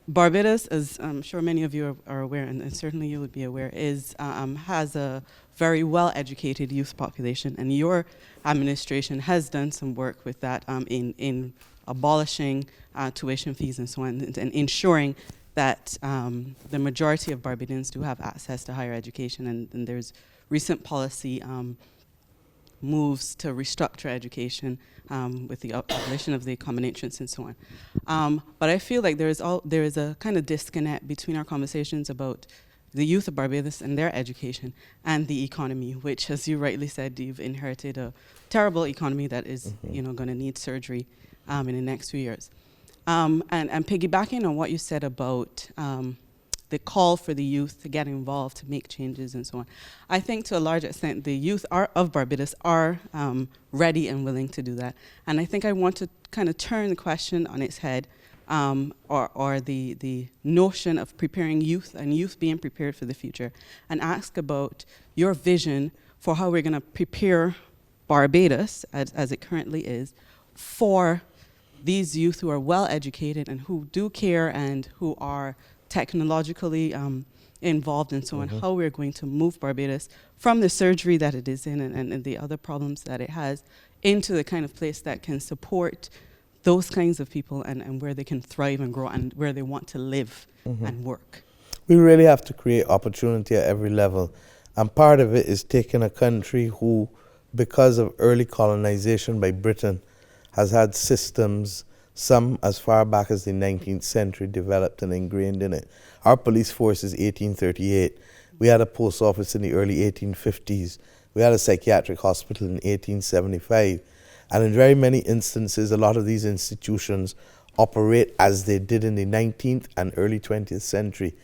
Barbados, as I'm sure many of you are aware, and certainly you would be aware, has a very well-educated youth population, and your administration has done some work with that in abolishing tuition fees and so on, and ensuring that the majority of Barbadians do have access to higher education, and there's recent policy moves to restructure education with the abolition of the common entrance and so on. But I feel like there is a kind of disconnect between our conversations about the youth of Barbados and their education, and the economy, which, as you rightly said, you've inherited a terrible economy that is, going to need surgery in the next few years. And piggybacking on what you said about the call for the youth to get involved, to make changes and so on, I think to a large extent the youth of Barbados are ready and willing to do that. And I think I want to kind of turn the question on its head, or the notion of preparing youth and youth being prepared for the future, and ask about your vision for how we're going to prepare Barbados, as it currently is, for these youth who are well educated and who do care and who are technologically involved and so on, how we're going to move Barbados from the surgery that it is in and the other problems that it has into the kind of place that can support those kinds of people and where they can thrive and grow and where they want to live and work. We really have to create opportunity at every level. And part of it is taking a country who, because of early colonization by Britain, has had systems, some as far back as the 19th century, developed and ingrained in it. Our police force is 1838. We had a post office in the early 1850s. We had a psychiatric hospital in 1875. And in very many instances, a lot of these institutions operate as they did in the 19th and early 20th century.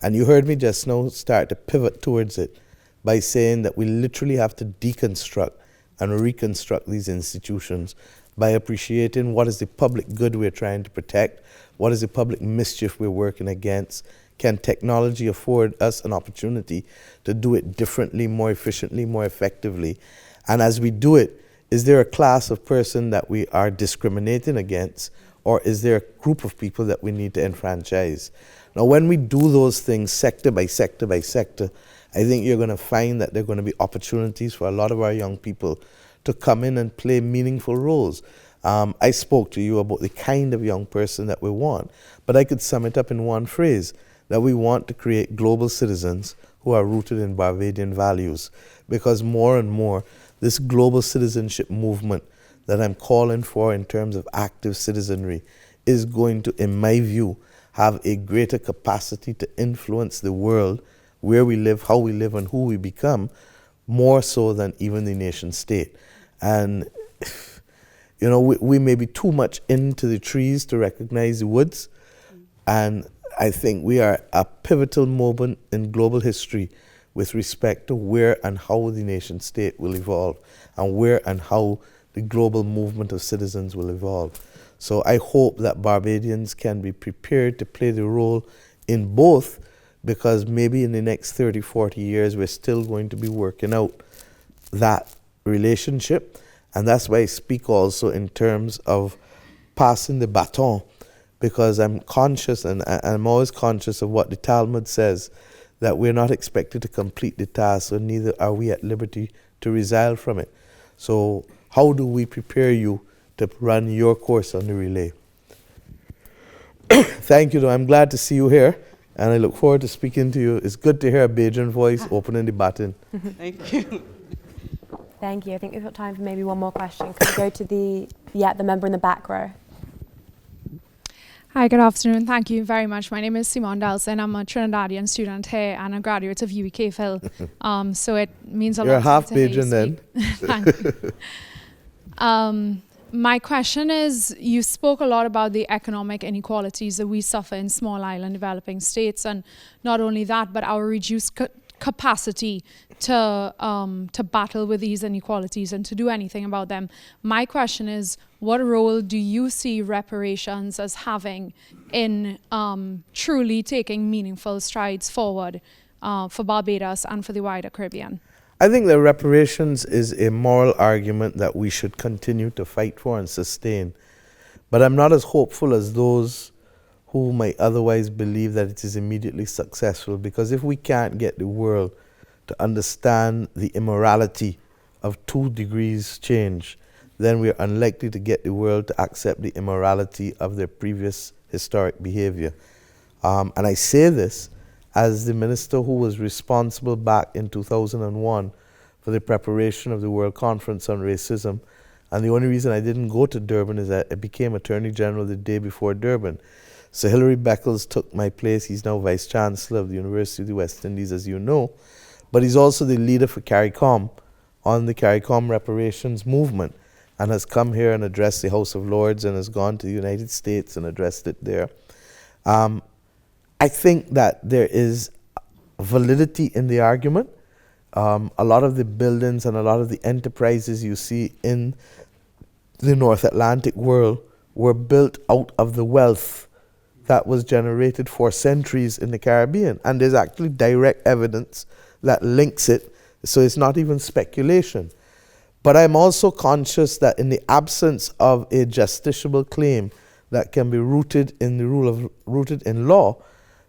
And you heard me just now start to pivot towards it by saying that we literally have to deconstruct and reconstruct these institutions by appreciating what is the public good we're trying to protect, what is the public mischief we're working against. Can technology afford us an opportunity to do it differently, more efficiently, more effectively? And as we do it, is there a class of person that we are discriminating against, or is there a group of people that we need to enfranchise? Now, when we do those things sector by sector by sector, I think you're going to find that there are going to be opportunities for a lot of our young people to come in and play meaningful roles. I spoke to you about the kind of young person that we want, but I could sum it up in one phrase, that we want to create global citizens who are rooted in Barbadian values, because more and more this global citizenship movement that I'm calling for in terms of active citizenry is going to, in my view, have a greater capacity to influence the world, where we live, how we live, and who we become, more so than even the nation state. And we may be too much into the trees to recognize the woods, and I think we are a pivotal moment in global history with respect to where and how the nation state will evolve, and where and how the global movement of citizens will evolve. So I hope that Barbadians can be prepared to play the role in both, because maybe in the next 30, 40 years, we're still going to be working out that relationship. And that's why I speak also in terms of passing the baton, because I'm conscious, and I'm always conscious of what the Talmud says, that we're not expected to complete the task, so neither are we at liberty to resile from it. So how do we prepare you to run your course on the relay? Thank you, though. I'm glad to see you here, and I look forward to speaking to you. It's good to hear a Bajan voice opening the baton. Thank you. Thank you. I think we've got time for maybe one more question. Can we go to the member in the back row? Hi, good afternoon. Thank you very much. My name is Simone Delson. I'm a Trinidadian student here and a graduate of UWK Phil. So it means a lot. You're half to hear you Bajan then. Thank you. My question is, you spoke a lot about the economic inequalities that we suffer in small island developing states, and not only that, but our reduced capacity to battle with these inequalities and to do anything about them. My question is, what role do you see reparations as having in truly taking meaningful strides forward for Barbados and for the wider Caribbean? I think that reparations is a moral argument that we should continue to fight for and sustain. But I'm not as hopeful as those who might otherwise believe that it is immediately successful, because if we can't get the world to understand the immorality of 2 degrees change, then we're unlikely to get the world to accept the immorality of their previous historic behavior. And I say this as the minister who was responsible back in 2001 for the preparation of the World Conference on Racism. And the only reason I didn't go to Durban is that I became Attorney General the day before Durban. Sir Hilary Beckles took my place. He's now Vice Chancellor of the University of the West Indies, as you know. But he's also the leader for CARICOM on the CARICOM reparations movement, and has come here and addressed the House of Lords and has gone to the United States and addressed it there. I think that there is validity in the argument. A lot of the buildings and a lot of the enterprises you see in the North Atlantic world were built out of the wealth that was generated for centuries in the Caribbean. And there's actually direct evidence that links it, so it's not even speculation. But I'm also conscious that in the absence of a justiciable claim that can be rooted in rooted in law,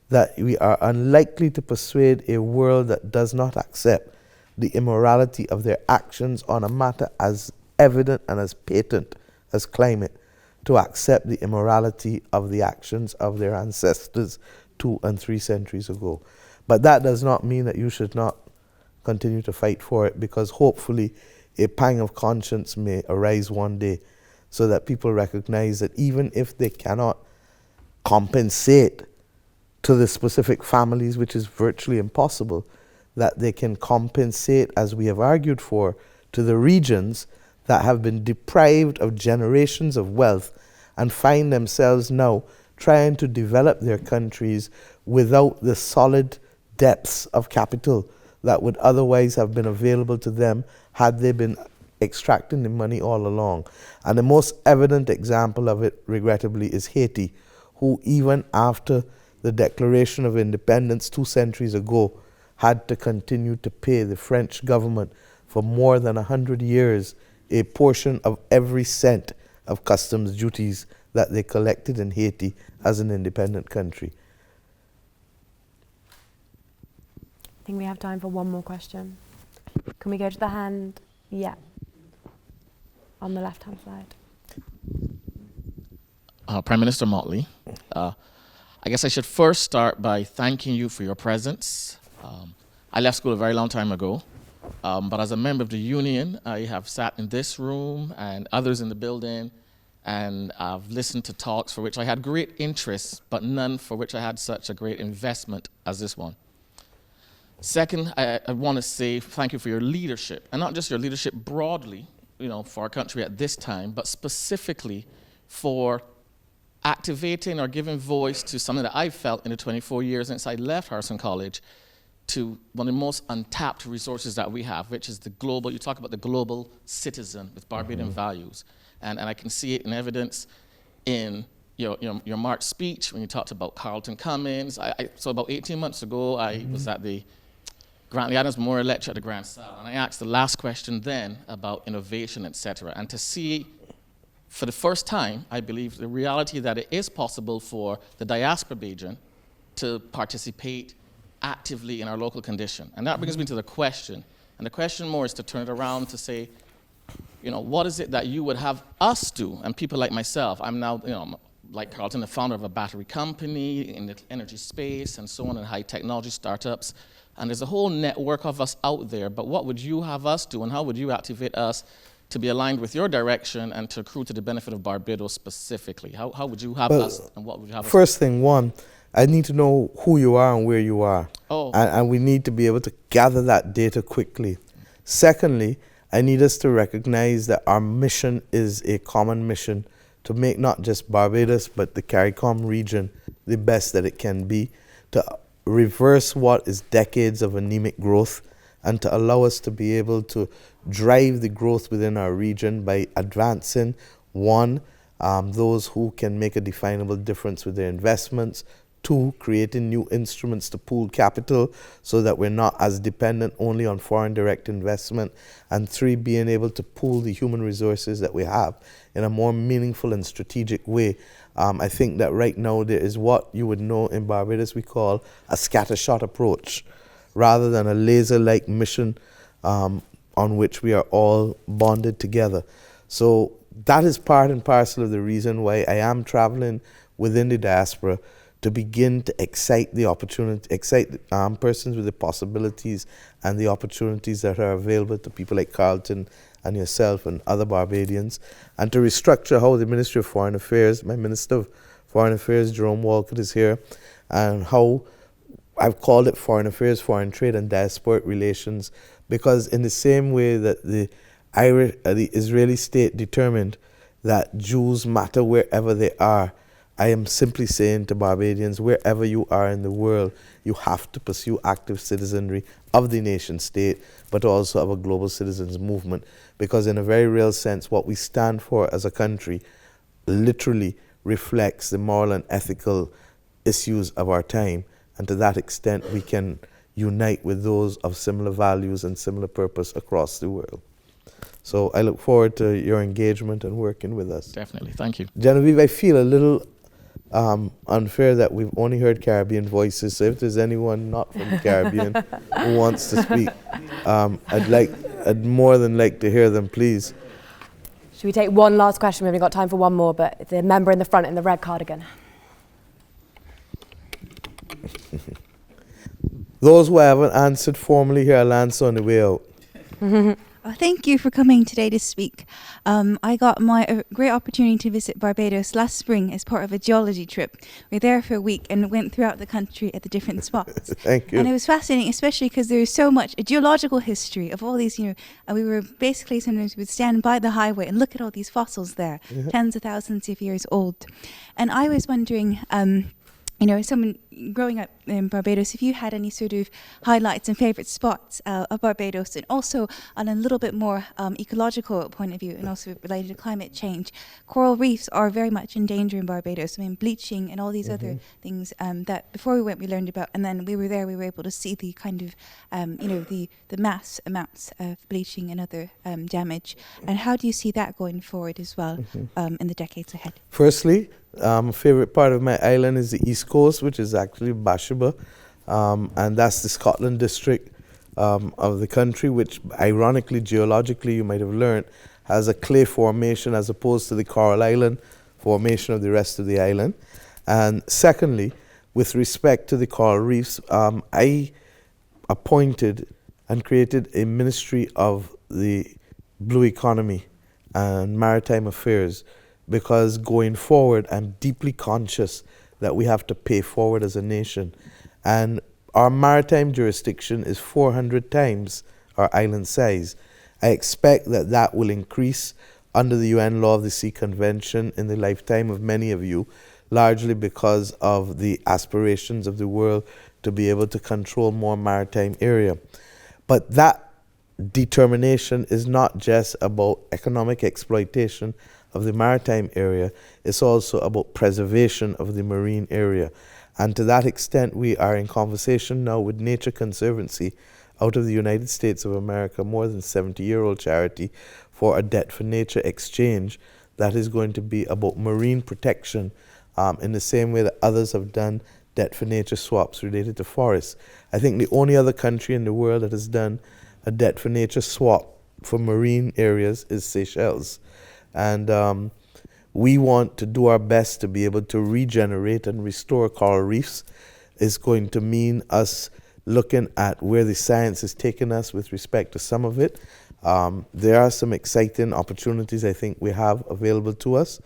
that we are unlikely to persuade a world that does not accept the immorality of their actions on a matter as evident and as patent as climate, to accept the immorality of the actions of their ancestors 2 and 3 centuries ago. But that does not mean that you should not continue to fight for it, because hopefully a pang of conscience may arise one day, so that people recognize that even if they cannot compensate to the specific families, which is virtually impossible, that they can compensate, as we have argued for, to the regions that have been deprived of generations of wealth and find themselves now trying to develop their countries without the solid depths of capital that would otherwise have been available to them had they been extracting the money all along. And the most evident example of it, regrettably, is Haiti, who even after the declaration of independence 2 centuries ago had to continue to pay the French government for more than 100 years a portion of every cent of customs duties that they collected in Haiti as an independent country. I think we have time for one more question. Can we go to the hand? Yeah. On the left-hand side. Prime Minister Motley, I guess I should first start by thanking you for your presence. I left school a very long time ago, but as a member of the union, I have sat in this room and others in the building, and I've listened to talks for which I had great interest, but none for which I had such a great investment as this one. Second, I want to say thank you for your leadership, and not just your leadership broadly, for our country at this time, but specifically for activating or giving voice to something that I've felt in the 24 years since I left Harrison College, to one of the most untapped resources that we have, which is the global, you talk about the global citizen with Barbadian values. And I can see it in evidence in your March speech when you talked about Carlton, Cummings. So about 18 months ago, I was at the Grantley Adams Memorial Lecture at the Grand Salle, and I asked the last question then about innovation, etc. And to see, for the first time, I believe, the reality that it is possible for the Diaspora Bajan to participate actively in our local condition. And that brings me to the question. And the question more is to turn it around to say, what is it that you would have us do? And people like myself, I'm now, like Carlton, the founder of a battery company in the energy space and so on, and high technology startups. And there's a whole network of us out there, but what would you have us do, and how would you activate us to be aligned with your direction and to accrue to the benefit of Barbados specifically? How would you have us, and what would you have us do? First thing, I need to know who you are and where you are. Oh. And we need to be able to gather that data quickly. Secondly, I need us to recognize that our mission is a common mission to make not just Barbados, but the CARICOM region the best that it can be, to reverse what is decades of anemic growth, and to allow us to be able to drive the growth within our region by advancing, one, those who can make a definable difference with their investments, 2, creating new instruments to pool capital so that we're not as dependent only on foreign direct investment, and 3, being able to pool the human resources that we have in a more meaningful and strategic way. I think that right now there is what you would know in Barbados we call a scattershot approach, rather than a laser-like mission on which we are all bonded together. So that is part and parcel of the reason why I am traveling within the diaspora, to begin to excite persons with the possibilities and the opportunities that are available to people like Carlton and yourself and other Barbadians, and to restructure how the Ministry of Foreign Affairs, my Minister of Foreign Affairs, Jerome Walcott, is here, and how I've called it Foreign Affairs, Foreign Trade, and Diasporic Relations, because in the same way that the Israeli state determined that Jews matter wherever they are, I am simply saying to Barbadians, wherever you are in the world, you have to pursue active citizenry of the nation state, but also of a global citizens movement, because in a very real sense, what we stand for as a country literally reflects the moral and ethical issues of our time, and to that extent, we can unite with those of similar values and similar purpose across the world. So I look forward to your engagement and working with us. Definitely, thank you. Genevieve, I feel a little unfair that we've only heard Caribbean voices, so if there's anyone not from the Caribbean who wants to speak, I'd more than like to hear them, please. Should we take one last question? We've only got time for one more, but the member in the front in the red cardigan. Those who I haven't answered formally here, I'll answer on the way out. Thank you for coming today to speak. I got a great opportunity to visit Barbados last spring as part of a geology trip. We were there for a week and went throughout the country at the different spots. Thank you. And it was fascinating, especially because there's so much a geological history of all these, and we were basically sometimes we would stand by the highway and look at all these fossils there, tens of thousands of years old. And I was wondering, someone growing up in Barbados, if you had any sort of highlights and favourite spots of Barbados, and also on a little bit more ecological point of view, and also related to climate change. Coral reefs are very much in danger in Barbados. I mean, bleaching and all these other things that before we went we learned about, and then we were there, we were able to see the kind of, the mass amounts of bleaching and other damage. And how do you see that going forward as well in the decades ahead? Firstly, a favorite part of my island is the East Coast, which is actually Bashaba, and that's the Scotland district of the country, which ironically, geologically, you might have learned, has a clay formation as opposed to the Coral Island formation of the rest of the island. And secondly, with respect to the coral reefs, I appointed and created a Ministry of the Blue Economy and Maritime Affairs, because going forward, I'm deeply conscious that we have to pay forward as a nation. And our maritime jurisdiction is 400 times our island size. I expect that that will increase under the UN Law of the Sea Convention in the lifetime of many of you, largely because of the aspirations of the world to be able to control more maritime area. But that determination is not just about economic exploitation of the maritime area, it's also about preservation of the marine area. And to that extent, we are in conversation now with Nature Conservancy out of the United States of America, more than 70-year-old charity, for a Debt for Nature exchange that is going to be about marine protection in the same way that others have done Debt for Nature swaps related to forests. I think the only other country in the world that has done a Debt for Nature swap for marine areas is Seychelles. And we want to do our best to be able to regenerate and restore coral reefs. It's going to mean us looking at where the science has taken us with respect to some of it. There are some exciting opportunities I think we have available to us.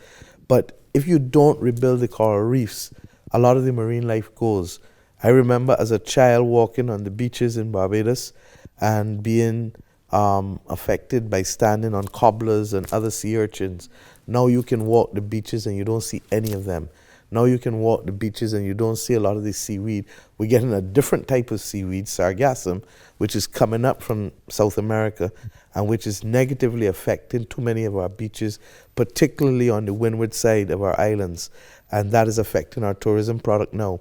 But if you don't rebuild the coral reefs, a lot of the marine life goes. I remember as a child walking on the beaches in Barbados and being affected by standing on cobblers and other sea urchins. Now you can walk the beaches and you don't see any of them. Now you can walk the beaches and you don't see a lot of this seaweed. We're getting a different type of seaweed, sargassum, which is coming up from South America and which is negatively affecting too many of our beaches, particularly on the windward side of our islands. And that is affecting our tourism product now.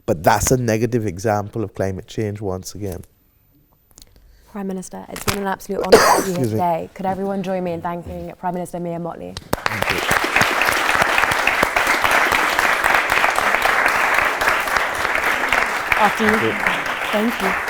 But that's a negative example of climate change once again. Prime Minister, it's been an absolute honour to have you here today. Could everyone join me in thanking Prime Minister Mia Motley? Thank you. After you. Thank you.